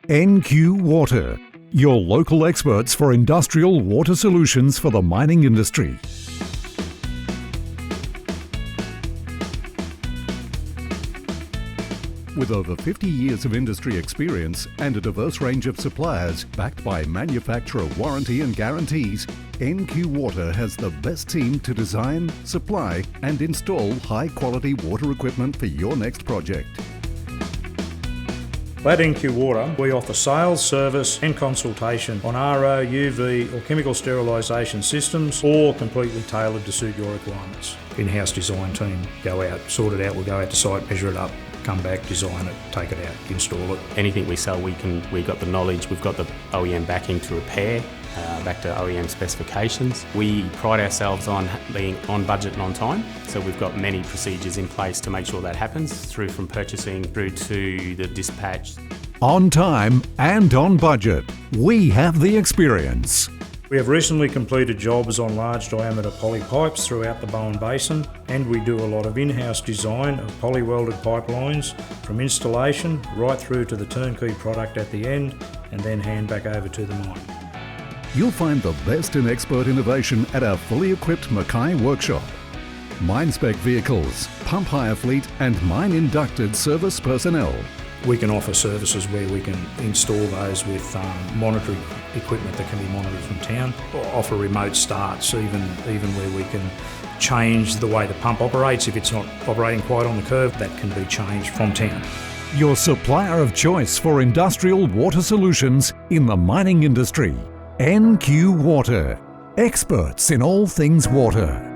NQ Water, your local experts for industrial water solutions for the mining industry. With over 50 years of industry experience and a diverse range of suppliers backed by manufacturer warranty and guarantees, NQ Water has the best team to design, supply and install high-quality water equipment for your next project. At NQ Water, we offer sales, service and consultation on RO, UV or chemical sterilisation systems, or completely tailored to suit your requirements. In-house design team go out, sort it out, we'll go out to site, measure it up, come back, design it, take it out, install it. Anything we sell, we've got the knowledge, we've got the OEM backing to repair, back to OEM specifications. We pride ourselves on being on budget and on time, so we've got many procedures in place to make sure that happens, through from purchasing through to the dispatch. On time and on budget, we have the experience. We have recently completed jobs on large diameter poly pipes throughout the Bowen Basin, and we do a lot of in-house design of poly welded pipelines from installation right through to the turnkey product at the end, and then hand back over to the mine. You'll find the best in expert innovation at our fully equipped Mackay workshop. Mine-spec vehicles, pump hire fleet and mine-inducted service personnel. We can offer services where we can install those with monitoring equipment that can be monitored from town, or offer remote starts, even where we can change the way the pump operates. If it's not operating quite on the curve, that can be changed from town. Your supplier of choice for industrial water solutions in the mining industry. NQ Water, experts in all things water.